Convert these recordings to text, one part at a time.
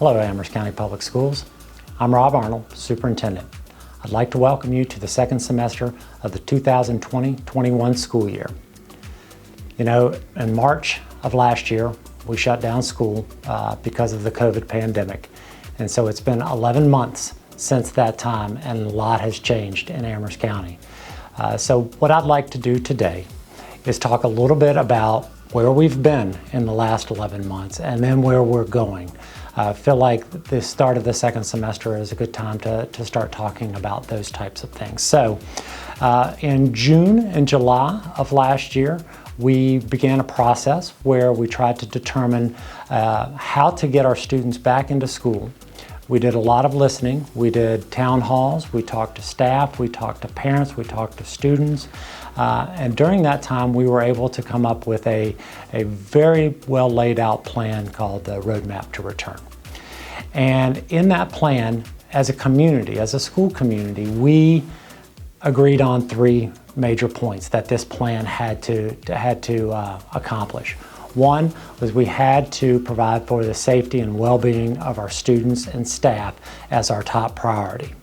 Hello, Amherst County Public Schools. I'm Rob Arnold, Superintendent. I'd like to welcome you to the second semester of the 2020-21 school year. You know, in March of last year, we shut down school because of the COVID pandemic. And so it's been 11 months since that time, and a lot has changed in Amherst County. So what I'd like to do today is talk a little bit about where we've been in the last 11 months and then where we're going. I feel like the start of the second semester is a good time to start talking about those types of things. So in June and July of last year, we began a process where we tried to determine how to get our students back into school. We did a lot of listening. We did town halls, we talked to staff, we talked to parents, we talked to students. And during that time, we were able to come up with a very well laid out plan called the Roadmap to Return. And in that plan, as a community, as a school community, we agreed on three major points that this plan had to accomplish. One was we had to provide for the safety and well-being of our students and staff as our top priority.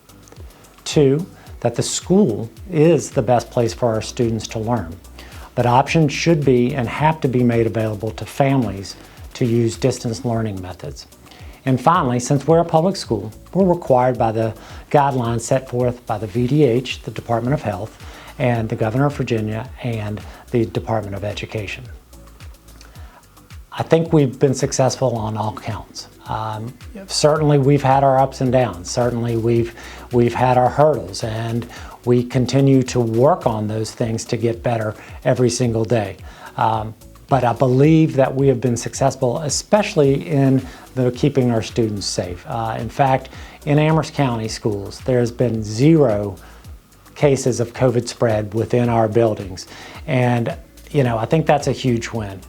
Two, that the school is the best place for our students to learn, but options should be and have to be made available to families to use distance learning methods. And finally, since we're a public school, we're required by the guidelines set forth by the VDH, the Department of Health, and the Governor of Virginia, and the Department of Education. I think we've been successful on all counts. Certainly we've had our ups and downs. Certainly we've had our hurdles, and we continue to work on those things to get better every single day. But I believe that we have been successful, especially in keeping our students safe. In fact, in Amherst County schools, there's been 0 cases of COVID spread within our buildings. And, you know, I think that's a huge win.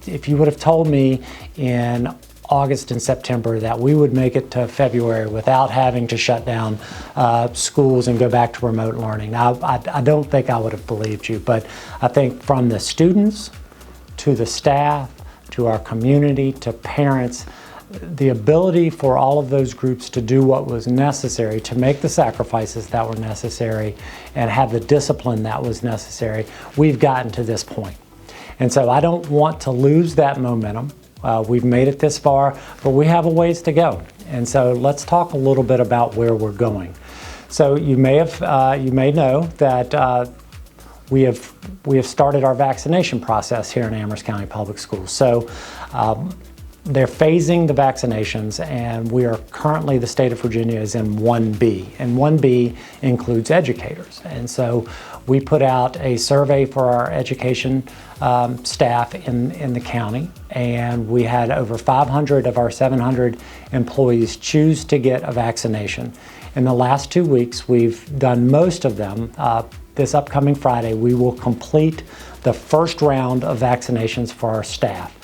If you would have told me in August and September that we would make it to February without having to shut down schools and go back to remote learning, I don't think I would have believed you. But I think from the students to the staff, to our community, to parents, the ability for all of those groups to do what was necessary, to make the sacrifices that were necessary, and have the discipline that was necessary, we've gotten to this point. And so I don't want to lose that momentum. We've made it this far, but we have a ways to go. And so let's talk a little bit about where we're going. So you may know that we have started our vaccination process here in Amherst County Public Schools. So they're phasing the vaccinations, and we are currently, the state of Virginia is in 1B, and 1B includes educators. And so we put out a survey for our education staff in the county, and we had over 500 of our 700 employees choose to get a vaccination. In the last 2 weeks, we've done most of them. This upcoming Friday, we will complete the first round of vaccinations for our staff.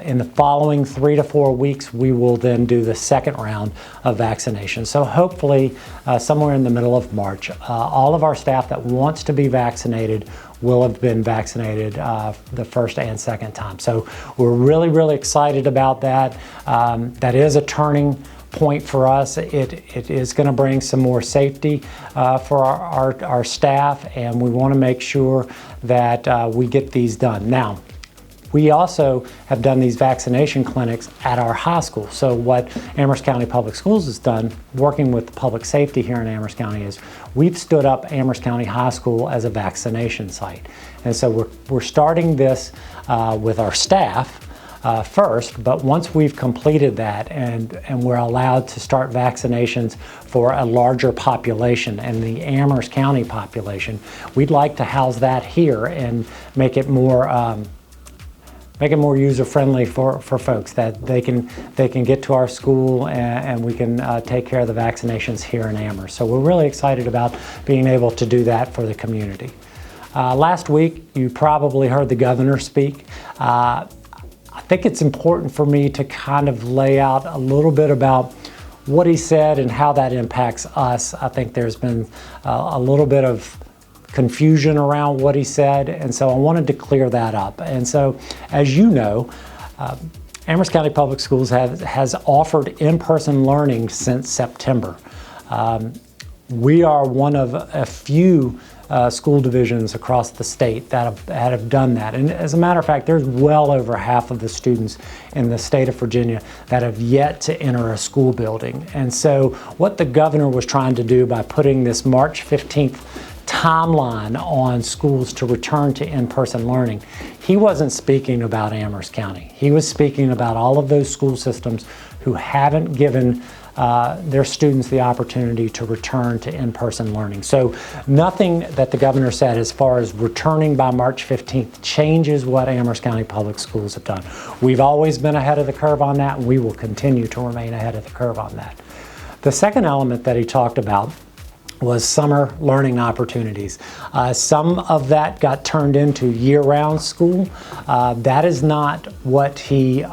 In the following 3 to 4 weeks, we will then do the second round of vaccination. So hopefully, somewhere in the middle of March, all of our staff that wants to be vaccinated will have been vaccinated the first and second time. So we're really, really excited about that. That is a turning point for us. It is going to bring some more safety for our staff, and we want to make sure that we get these done. Now, we also have done these vaccination clinics at our high school. So what Amherst County Public Schools has done, working with public safety here in Amherst County, is we've stood up Amherst County High School as a vaccination site. And so we're starting this with our staff first, but once we've completed that and we're allowed to start vaccinations for a larger population and the Amherst County population, we'd like to house that here and make it more user-friendly for folks, that they can get to our school and we can take care of the vaccinations here in Amherst. So we're really excited about being able to do that for the community. Last week, you probably heard the governor speak. I think it's important for me to kind of lay out a little bit about what he said and how that impacts us. I think there's been a little bit of confusion around what he said, and so I wanted to clear that up. And so, as you know, Amherst County Public Schools has offered in-person learning since September. We are one of a few school divisions across the state that have done that. And as a matter of fact, there's well over half of the students in the state of Virginia that have yet to enter a school building. And so what the governor was trying to do by putting this March 15th timeline on schools to return to in-person learning, he wasn't speaking about Amherst County. He was speaking about all of those school systems who haven't given their students the opportunity to return to in-person learning. So nothing that the governor said as far as returning by March 15th changes what Amherst County Public Schools have done. We've always been ahead of the curve on that, and we will continue to remain ahead of the curve on that. The second element that he talked about was summer learning opportunities. Some of that got turned into year-round school. That is not what he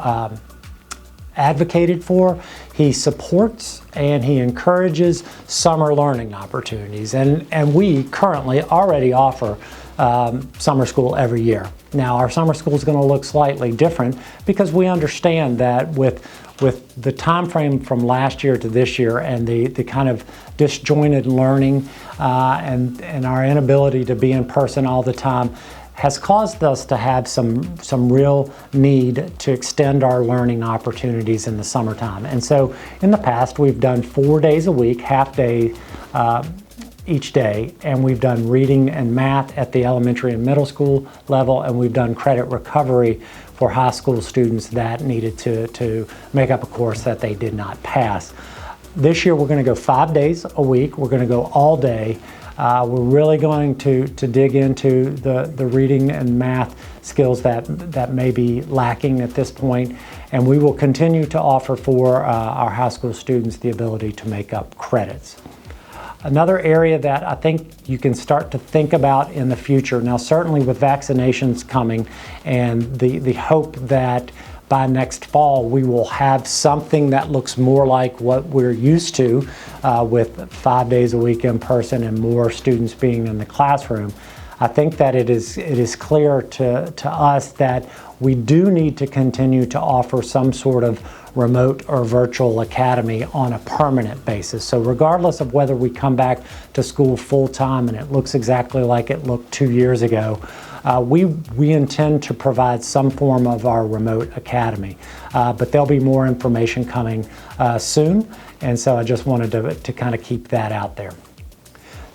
advocated for. He supports and he encourages summer learning opportunities, and we currently already offer summer school every year. Now our summer school is going to look slightly different because we understand that with the time frame from last year to this year and the kind of disjointed learning and our inability to be in person all the time has caused us to have some real need to extend our learning opportunities in the summertime. And so in the past, we've done 4 days a week, half day each day, and we've done reading and math at the elementary and middle school level, and we've done credit recovery for high school students that needed to make up a course that they did not pass. This year, we're going to go 5 days a week. We're going to go all day. We're really going to dig into the reading and math skills that may be lacking at this point, and we will continue to offer for our high school students the ability to make up credits. Another area that I think you can start to think about in the future, now certainly with vaccinations coming and the hope that by next fall we will have something that looks more like what we're used to with 5 days a week in person and more students being in the classroom. I think that it is clear to us that we do need to continue to offer some sort of remote or virtual academy on a permanent basis. So regardless of whether we come back to school full time and it looks exactly like it looked 2 years ago, we intend to provide some form of our remote academy. But there'll be more information coming soon, and so I just wanted to kind of keep that out there.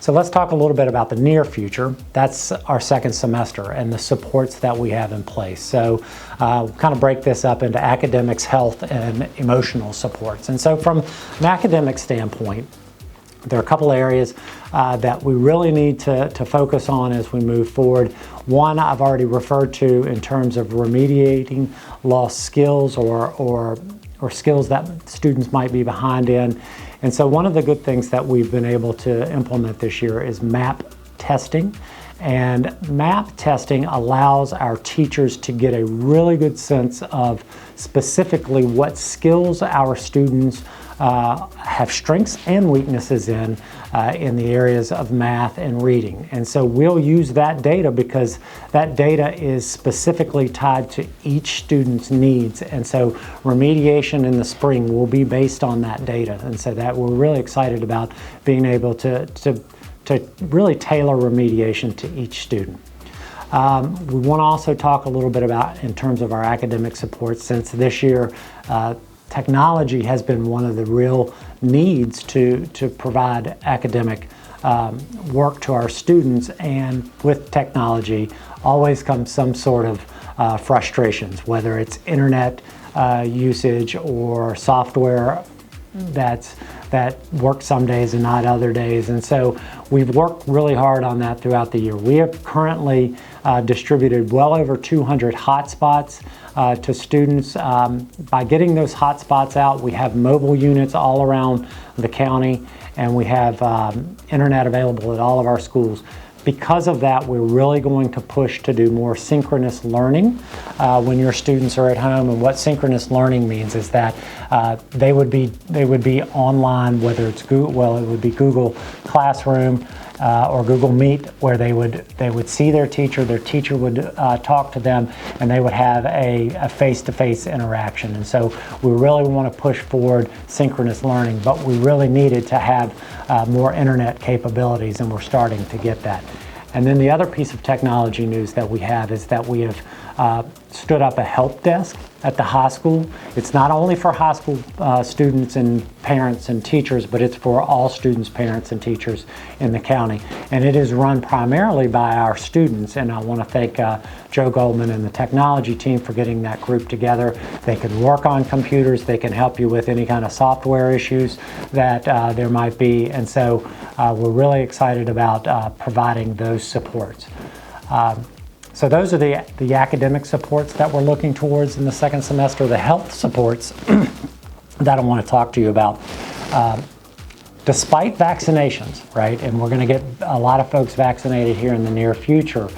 So let's talk a little bit about the near future. That's our second semester and the supports that we have in place. So we'll kind of break this up into academics, health, and emotional supports. And so from an academic standpoint, there are a couple areas that we really need to focus on as we move forward. One I've already referred to in terms of remediating lost skills or skills that students might be behind in. And so one of the good things that we've been able to implement this year is MAP testing. And MAP testing allows our teachers to get a really good sense of specifically what skills our students have strengths and weaknesses in the areas of math and reading. And so we'll use that data because that data is specifically tied to each student's needs. And so remediation in the spring will be based on that data. And so that we're really excited about being able to really tailor remediation to each student. We want to also talk a little bit about in terms of our academic support, since this year technology has been one of the real needs to provide academic work to our students, and with technology always comes some sort of frustrations, whether it's internet usage or software that works some days and not other days. And so we've worked really hard on that throughout the year. We have currently distributed well over 200 hotspots to students. By getting those hotspots out, we have mobile units all around the county, and we have internet available at all of our schools. Because of that, we're really going to push to do more synchronous learning when your students are at home. And what synchronous learning means is that they would be online, whether it's Google, well, it would be Google Classroom, or Google Meet, where they would see their teacher would talk to them, and they would have a face-to-face interaction. And so we really want to push forward synchronous learning, but we really needed to have more internet capabilities, and we're starting to get that. And then the other piece of technology news that we have is that we have stood up a help desk at the high school. It's not only for high school students and parents and teachers, but it's for all students, parents, and teachers in the county. And it is run primarily by our students. And I want to thank Joe Goldman and the technology team for getting that group together. They can work on computers. They can help you with any kind of software issues that there might be. And so we're really excited about providing those supports. So those are the academic supports that we're looking towards in the second semester. The health supports that I want to talk to you about. Despite vaccinations, right, and we're going to get a lot of folks vaccinated here in the near future,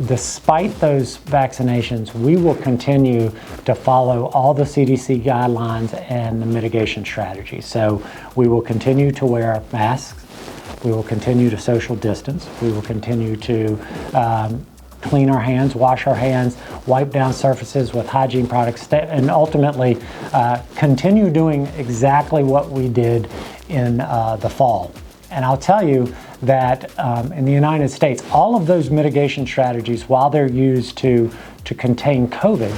despite those vaccinations, we will continue to follow all the CDC guidelines and the mitigation strategies. So we will continue to wear masks. We will continue to social distance. We will continue to clean our hands, wash our hands, wipe down surfaces with hygiene products, and ultimately continue doing exactly what we did in the fall. And I'll tell you that in the United States, all of those mitigation strategies, while they're used to contain COVID,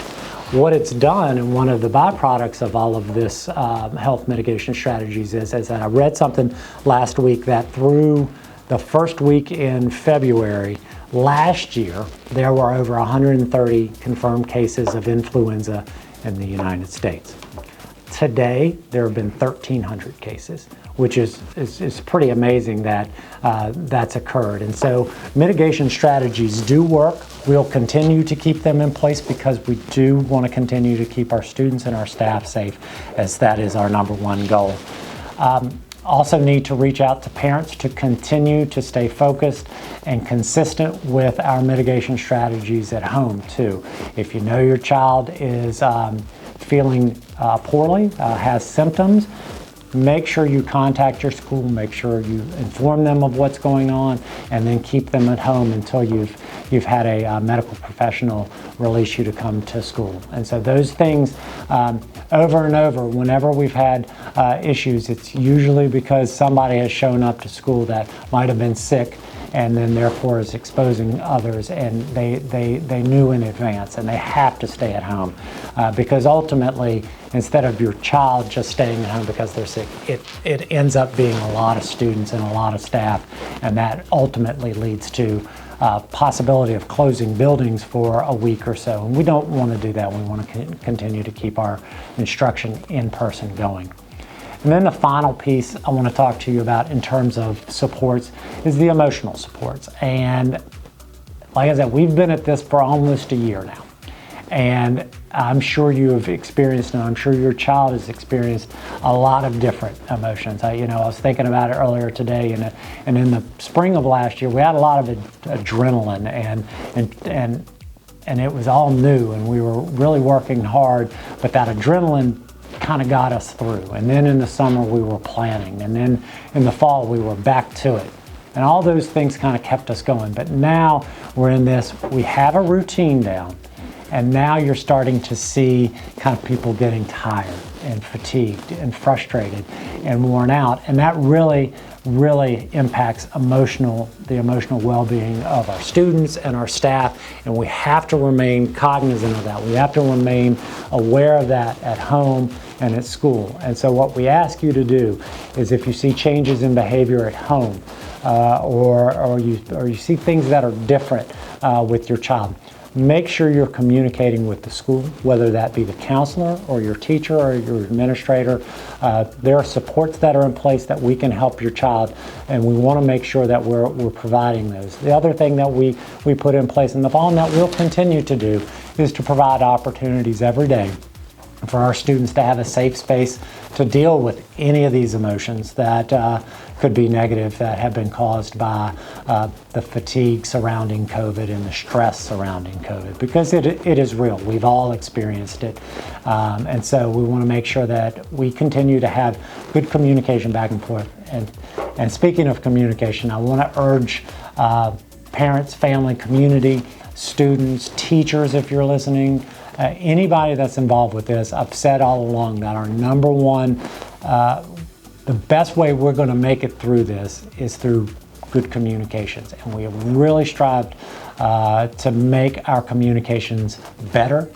what it's done, and one of the byproducts of all of this health mitigation strategies is that I read something last week that through the first week in February last year, there were over 130 confirmed cases of influenza in the United States. Today, there have been 1,300 cases, which is pretty amazing that that's occurred. And so mitigation strategies do work. We'll continue to keep them in place because we do want to continue to keep our students and our staff safe, as that is our number one goal. Also need to reach out to parents to continue to stay focused and consistent with our mitigation strategies at home too. If you know your child is feeling poorly, has symptoms, make sure you contact your school, make sure you inform them of what's going on, and then keep them at home until you've had a medical professional release you to come to school. And so those things over and over, whenever we've had issues, it's usually because somebody has shown up to school that might have been sick and then therefore is exposing others, and they knew in advance, and they have to stay at home because ultimately, instead of your child just staying at home because they're sick, it ends up being a lot of students and a lot of staff, and that ultimately leads to possibility of closing buildings for a week or so. And we don't want to do that. We want to continue to keep our instruction in person going. And then the final piece I want to talk to you about in terms of supports is the emotional supports. And like I said, we've been at this for almost a year now. And I'm sure you have experienced, and I'm sure your child has experienced, a lot of different emotions. I was thinking about it earlier today, and in the spring of last year, we had a lot of adrenaline, and it was all new, and we were really working hard, but that adrenaline kind of got us through. And then in the summer, we were planning, and then in the fall, we were back to it. And all those things kind of kept us going. But now we're in this, we have a routine down. And now you're starting to see kind of people getting tired and fatigued and frustrated and worn out. And that really, really impacts the emotional well-being of our students and our staff. And we have to remain cognizant of that. We have to remain aware of that at home and at school. And so what we ask you to do is, if you see changes in behavior at home or you see things that are different with your child, make sure you're communicating with the school, whether that be the counselor or your teacher or your administrator. There are supports that are in place that we can help your child, and we want to make sure that we're providing those. The other thing that we put in place in the fall, and that we'll continue to do, is to provide opportunities every day for our students to have a safe space to deal with any of these emotions that could be negative, that have been caused by the fatigue surrounding COVID and the stress surrounding COVID, because it is real. We've all experienced it. And so we want to make sure that we continue to have good communication back and forth. And speaking of communication, I want to urge parents, family, community, students, teachers, if you're listening, anybody that's involved with this. I've said all along that our number one, the best way we're going to make it through this is through good communications. And we have really strived to make our communications better.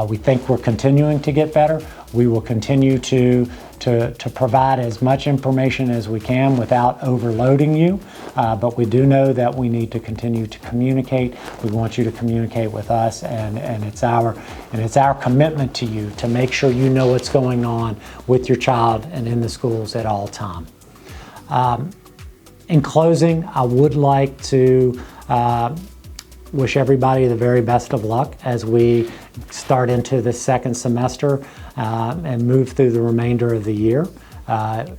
We think we're continuing to get better. We will continue to provide as much information as we can without overloading you. But we do know that we need to continue to communicate. We want you to communicate with us, and it's our commitment to you to make sure you know what's going on with your child and in the schools at all time. In closing, I would like to wish everybody the very best of luck as we start into the second semester and move through the remainder of the year.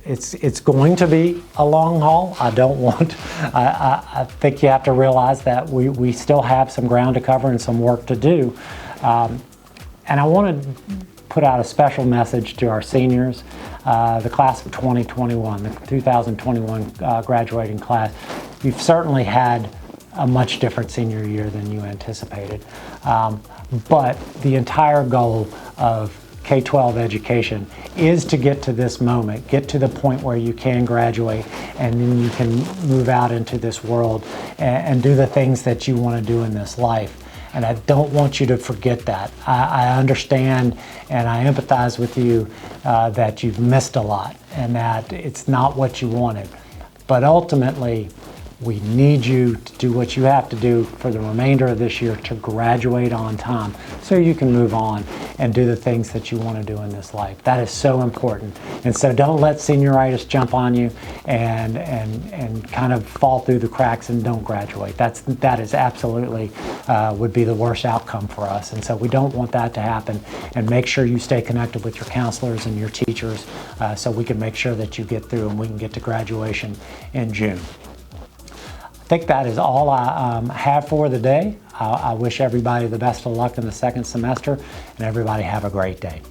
It's going to be a long haul. I think you have to realize that we still have some ground to cover and some work to do. And I want to put out a special message to our seniors, the class of 2021, the 2021 graduating class. You've certainly had a much different senior year than you anticipated. But the entire goal of K-12 education is to get to this moment, get to the point where you can graduate and then you can move out into this world and do the things that you want to do in this life. And I don't want you to forget that. I understand and I empathize with you that you've missed a lot and that it's not what you wanted. But ultimately, we need you to do what you have to do for the remainder of this year to graduate on time so you can move on and do the things that you want to do in this life. That is so important. And so don't let senioritis jump on you and kind of fall through the cracks and don't graduate. That is absolutely would be the worst outcome for us. And so we don't want that to happen. And make sure you stay connected with your counselors and your teachers so we can make sure that you get through and we can get to graduation in June. I think that is all I have for the day. I wish everybody the best of luck in the second semester, and everybody have a great day.